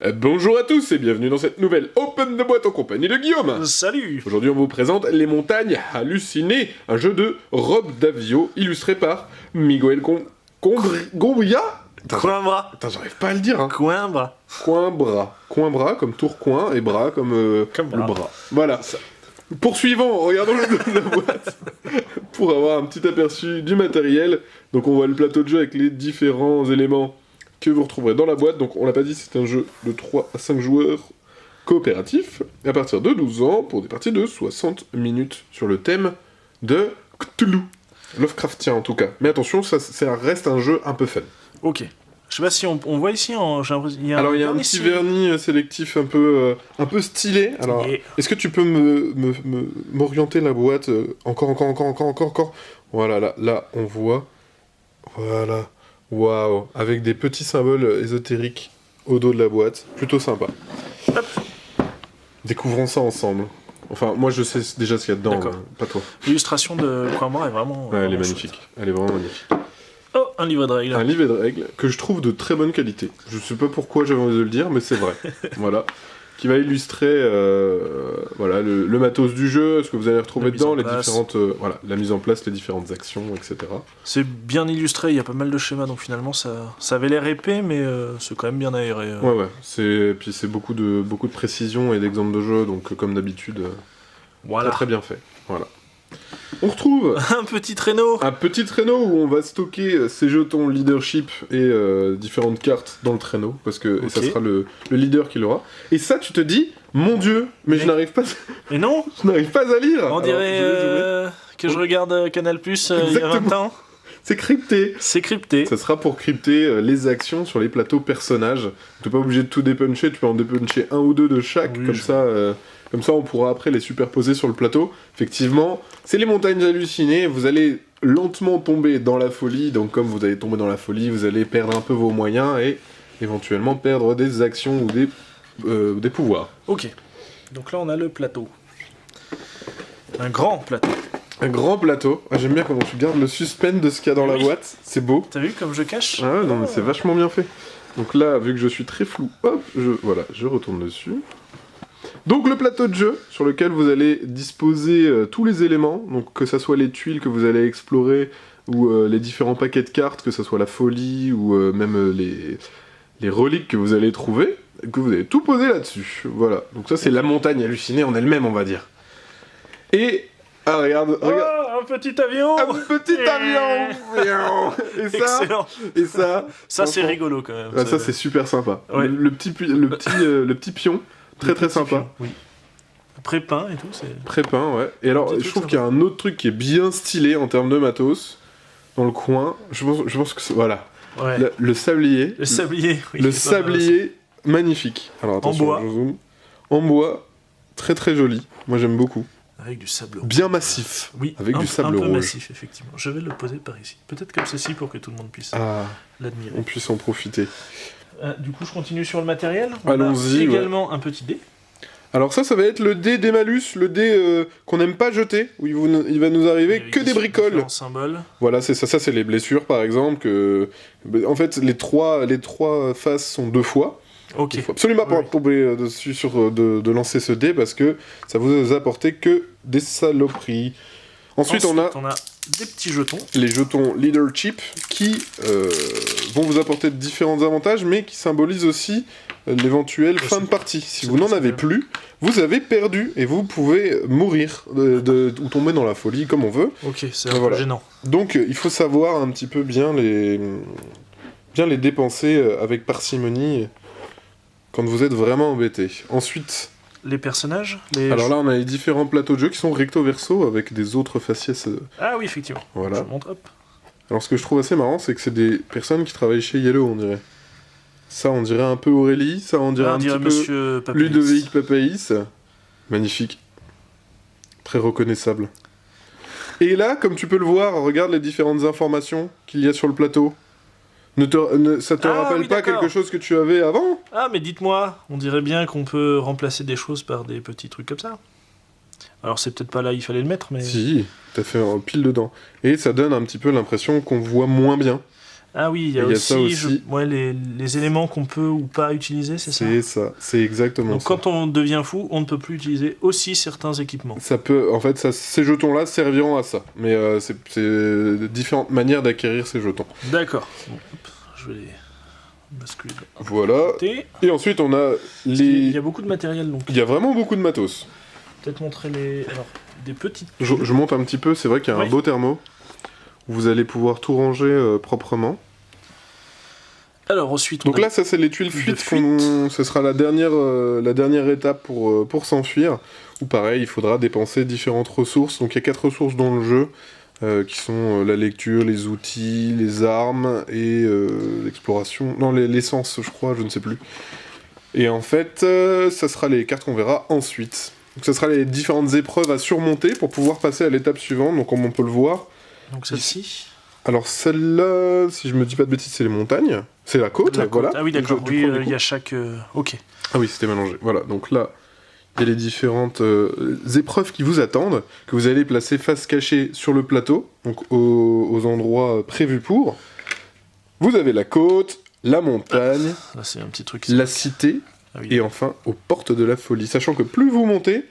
Bonjour à tous et bienvenue dans cette nouvelle Open de boîte en compagnie de Guillaume. Salut. Aujourd'hui on vous présente Les Montagnes Hallucinées, un jeu de Rob Daviau illustré par Miguel Gombria. Coimbra. Attends, j'arrive pas à le dire. Coimbra. Coimbra comme Tourcoing et bras comme le bras. Voilà. Poursuivons, regardons le dos de la boîte pour avoir un petit aperçu du matériel. Donc on voit le plateau de jeu avec les différents éléments que vous retrouverez dans la boîte. Donc on l'a pas dit, c'est un jeu de 3 à 5 joueurs coopératif à partir de 12 ans pour des parties de 60 minutes sur le thème de Cthulhu. Lovecraftien en tout cas. Mais attention, ça reste un jeu un peu fun. Ok. Je sais pas si on voit ici, il y a un petit vernis sélectif un peu stylé. Alors, Est-ce que tu peux m'orienter la boîte encore. Voilà, là, on voit. Voilà. Waouh. Avec des petits symboles ésotériques au dos de la boîte. Plutôt sympa. Hop. Découvrons ça ensemble. Enfin, moi je sais déjà ce qu'il y a dedans, pas toi. L'illustration de Coimbra est vraiment... Ouais, elle est magnifique. Chouette. Elle est vraiment magnifique. Oh, un livret de règles. Un livret de règles que je trouve de très bonne qualité. Je sais pas pourquoi j'avais envie de le dire, mais c'est vrai. Voilà. Qui va illustrer le matos du jeu, ce que vous allez retrouver dedans, les différentes, la mise en place, les différentes actions, etc. C'est bien illustré, il y a pas mal de schémas, donc finalement ça avait l'air épais, mais c'est quand même bien aéré. Ouais, puis c'est beaucoup de précision et d'exemples de jeu, donc comme d'habitude, voilà. Très bien fait. Voilà. On retrouve un petit traîneau où on va stocker ses jetons leadership et différentes cartes dans le traîneau, parce que et ça sera le leader qui l'aura. Et ça, tu te dis, mon Dieu, mais je n'arrive pas... Et non, je n'arrive pas à lire. On dirait que je regarde Canal+, il y a 20 ans. C'est crypté. C'est crypté. Ça sera pour crypter les actions sur les plateaux personnages. Tu n'es pas obligé de tout dépuncher, tu peux en dépuncher un ou deux de chaque, comme ça on pourra après les superposer sur le plateau. Effectivement, c'est les montagnes hallucinées, vous allez lentement tomber dans la folie, donc comme vous allez tomber dans la folie, vous allez perdre un peu vos moyens et éventuellement perdre des actions ou des pouvoirs. Ok, donc là on a le plateau. Un grand plateau. Un grand plateau. Ah, j'aime bien comment tu gardes le suspense de ce qu'il y a dans la boîte, c'est beau. T'as vu comme je cache ? Ah non mais c'est vachement bien fait. Donc là, vu que je suis très flou, hop, je retourne dessus. Donc le plateau de jeu sur lequel vous allez disposer tous les éléments, donc que ça soit les tuiles que vous allez explorer ou les différents paquets de cartes, que ça soit la folie ou même les reliques que vous allez trouver, que vous allez tout poser là-dessus. Voilà. Donc ça c'est la montagne hallucinée en elle-même, on va dire. Et regarde. Un petit avion. Un petit avion. Et ça c'est rigolo quand même. Ah, ça c'est super sympa. Ouais. Le petit pion. Très sympa. Oui. Pré-peint et tout, c'est... Pré-peint, ouais. Et alors, je trouve qu'il y a un autre truc qui est bien stylé en termes de matos, dans le coin. Je pense que c'est... Voilà. Ouais. Le sablier. Le sablier, oui. Le sablier, magnifique. Alors, attention, je zoome. En bois, très joli. Moi, j'aime beaucoup. Avec du sable bien massif. Oui, avec du sable rouge. Un peu massif, effectivement. Je vais le poser par ici. Peut-être comme ceci pour que tout le monde puisse l'admirer. On puisse en profiter. Du coup, je continue sur le matériel. Allons-y. Également un petit dé. Alors ça va être le dé des malus, le dé qu'on n'aime pas jeter, où il va nous arriver que des bricoles. Symboles. Voilà, c'est ça, c'est les blessures par exemple. En fait, les trois faces sont 2 fois. Ok. Il faut absolument pas tomber dessus de lancer ce dé parce que ça vous apporter que des saloperies. Ensuite, on a des petits jetons. Les jetons leadership qui vont vous apporter différents avantages, mais qui symbolisent aussi l'éventuelle fin de partie. Si vous n'en avez plus, vous avez perdu et vous pouvez mourir ou tomber dans la folie comme on veut. Ok, c'est un peu gênant. Donc il faut savoir un petit peu bien les dépenser avec parcimonie quand vous êtes vraiment embêté. Ensuite... Les personnages Alors là, on a les différents plateaux de jeu qui sont recto-verso avec des autres faciès. Ah oui, effectivement. Voilà. Je montre, hop. Alors ce que je trouve assez marrant, c'est que c'est des personnes qui travaillent chez Yellow, on dirait. Ça, on dirait un peu Aurélie, ça, on dirait un petit Monsieur peu Ludovic Papaïs. Magnifique. Très reconnaissable. Et là, comme tu peux le voir, regarde les différentes informations qu'il y a sur le plateau. Ça te rappelle pas quelque chose que tu avais avant ? Ah, mais dites-moi, on dirait bien qu'on peut remplacer des choses par des petits trucs comme ça. Alors c'est peut-être pas là il fallait le mettre, mais... Si, t'as fait un pile dedans. Et ça donne un petit peu l'impression qu'on voit moins bien. Ah oui, il y a aussi, ouais, les éléments qu'on peut ou pas utiliser, c'est ça? C'est ça, c'est exactement Donc ça. quand on devient fou, on ne peut plus utiliser aussi certains équipements. Ça peut, en fait, ces jetons-là serviront à ça. Mais c'est différentes manières d'acquérir ces jetons. D'accord. Bon, hop, je vais les basculer. Voilà. Et ensuite, on a les... Il y a beaucoup de matériel, donc. Il y a vraiment beaucoup de matos. Peut-être montrer les... Alors, des petites... Je monte un petit peu, c'est vrai qu'il y a un beau thermo. Vous allez pouvoir tout ranger proprement. Alors ensuite, donc là, ça c'est les tuiles fuites. Ce sera la dernière étape pour s'enfuir. Ou pareil, il faudra dépenser différentes ressources. Donc il y a 4 ressources dans le jeu, qui sont la lecture, les outils, les armes et l'exploration. Non, l'essence, je crois, je ne sais plus. Et en fait, ça sera les cartes qu'on verra ensuite. Donc ça sera les différentes épreuves à surmonter pour pouvoir passer à l'étape suivante. Donc comme on peut le voir. Donc celle-ci. Alors celle-là, si je me dis pas de bêtises, c'est les montagnes. C'est la côte, voilà. Ah oui, d'accord. Oui, il y a chaque... Ok. Ah oui, c'était mélangé. Voilà, donc là, il y a les différentes épreuves qui vous attendent, que vous allez placer face cachée sur le plateau, donc aux endroits prévus pour. Vous avez la côte, la montagne, là, c'est un petit truc la cité, et enfin, aux portes de la folie. Sachant que plus vous montez,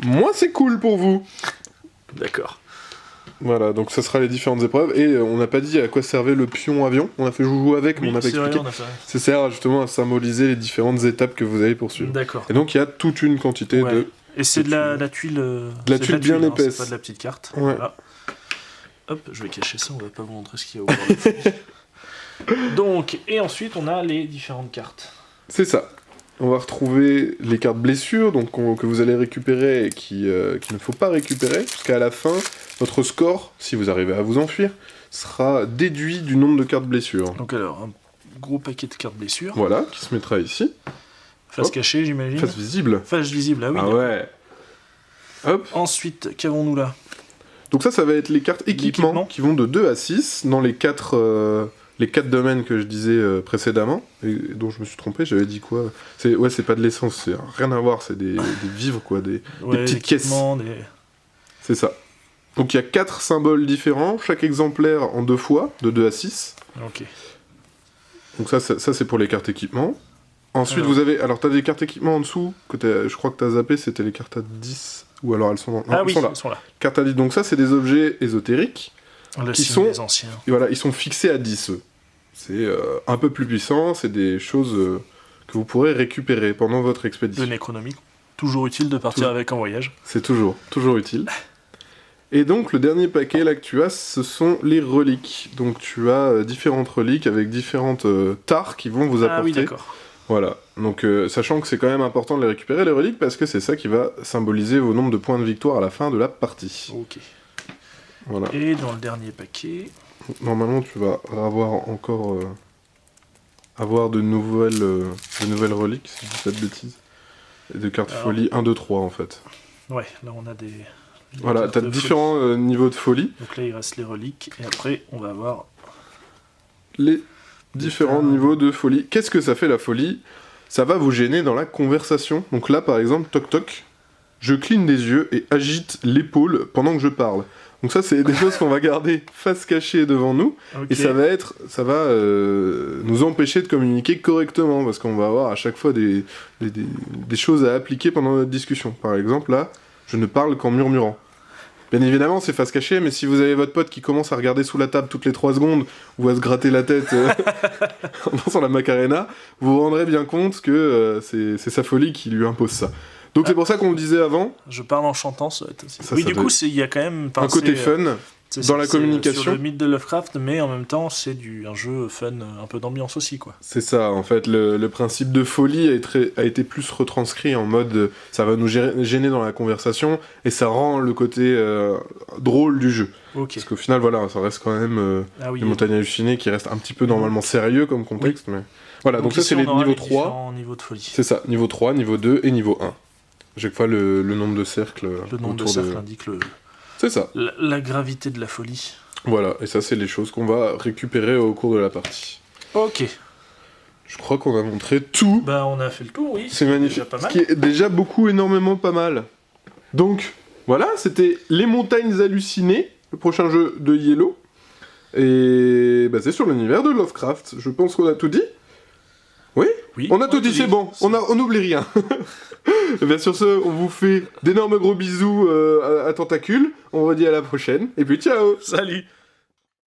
moins c'est cool pour vous. D'accord. Voilà, donc ça sera les différentes épreuves, et on n'a pas dit à quoi servait le pion avion, on a fait joujou avec, mais on n'a pas expliqué. Ça sert justement à symboliser les différentes étapes que vous allez poursuivre. D'accord. Et donc il y a toute une quantité de... Et c'est de la tuile... de la tuile bien épaisse. C'est pas de la petite carte. Ouais. Voilà. Hop, je vais cacher ça, on va pas vous montrer ce qu'il y a au bord de la feuille. Donc, et ensuite on a les différentes cartes. C'est ça. On va retrouver les cartes blessures donc que vous allez récupérer et qu'il ne faut pas récupérer, puisqu'à la fin, votre score, si vous arrivez à vous enfuir, sera déduit du nombre de cartes blessures. Donc alors, un gros paquet de cartes blessures. Voilà, qui se mettra ici. Face cachée, j'imagine. Face visible. Face visible, ah oui. Ah ouais. Hop. Ensuite, qu'avons-nous là? Donc ça va être les cartes équipement qui vont de 2 à 6 dans les 4 domaines que je disais précédemment, et dont je me suis trompé, j'avais dit quoi? C'est pas de l'essence, c'est rien à voir, c'est des vivres, quoi, des petites caisses. C'est ça. Donc il y a 4 symboles différents, chaque exemplaire en 2 fois, de 2 à 6. Ok. Donc ça c'est pour les cartes équipement. Ensuite vous avez... Alors t'as des cartes équipement en dessous, je crois que t'as zappé, c'était les cartes à 10, ou alors elles sont dans... Ah oui, elles sont là. Cartes à 10, donc ça c'est des objets ésotériques. Qui sont les anciens. Et voilà, ils sont fixés à 10. C'est un peu plus puissant, c'est des choses que vous pourrez récupérer pendant votre expédition. Le Necronomie, toujours utile de partir avec en voyage. C'est toujours utile. Et donc le dernier paquet là que tu as, ce sont les reliques. Donc tu as différentes reliques avec différentes tares qui vont vous apporter. Ah oui, d'accord. Voilà, donc sachant que c'est quand même important de les récupérer les reliques parce que c'est ça qui va symboliser vos nombres de points de victoire à la fin de la partie. Ok. Voilà. Et dans le dernier paquet... Normalement, tu vas avoir encore... avoir de nouvelles reliques, si je dis pas de bêtises. Et de cartes folie 1, 2, 3, en fait. Ouais, là on a des... Voilà, t'as différents niveaux de folie. Donc là, il reste les reliques, et après, on va avoir... les différents niveaux de folie. Qu'est-ce que ça fait, la folie? Ça va vous gêner dans la conversation. Donc là, par exemple, toc toc, je cligne des yeux et agite l'épaule pendant que je parle. Donc ça, c'est des choses qu'on va garder face cachée devant nous, et ça va nous empêcher de communiquer correctement, parce qu'on va avoir à chaque fois des choses à appliquer pendant notre discussion. Par exemple, là, je ne parle qu'en murmurant. Bien évidemment, c'est face cachée, mais si vous avez votre pote qui commence à regarder sous la table toutes les 3 secondes, ou à se gratter la tête en dansant la Macarena, vous vous rendrez bien compte que c'est sa folie qui lui impose ça. Donc c'est pour ça qu'on le disait avant. Je parle en chantant, ça va être aussi... Oui, du coup, il y a quand même... un côté fun dans la communication. Sur le mythe de Lovecraft, mais en même temps, c'est un jeu fun, un peu d'ambiance aussi, quoi. C'est ça, en fait, le principe de folie a été plus retranscrit en mode... ça va nous gêner dans la conversation, et ça rend le côté drôle du jeu. Okay. Parce qu'au final, voilà, ça reste quand même les montagnes hallucinées qui restent un petit peu normalement sérieux comme contexte, mais... Voilà, donc ça c'est les niveaux 3. Niveaux de folie. C'est ça, niveau 3, niveau 2 et niveau 1. Chaque fois, le nombre de cercles... Le nombre de cercles indique C'est ça. La gravité de la folie. Voilà, et ça, c'est les choses qu'on va récupérer au cours de la partie. Ok. Je crois qu'on a montré tout. Bah, on a fait le tour, oui. C'est magnifique. Déjà pas mal. Ce qui est déjà énormément pas mal. Donc, voilà, c'était Les Montagnes Hallucinées, le prochain jeu de Yellow. Et basé sur l'univers de Lovecraft. Je pense qu'on a tout dit. Oui, on a tout dit, c'est bon, on n'oublie rien. Et bien sur ce, on vous fait d'énormes gros bisous à tentacules, on vous dit à la prochaine, et puis ciao. Salut.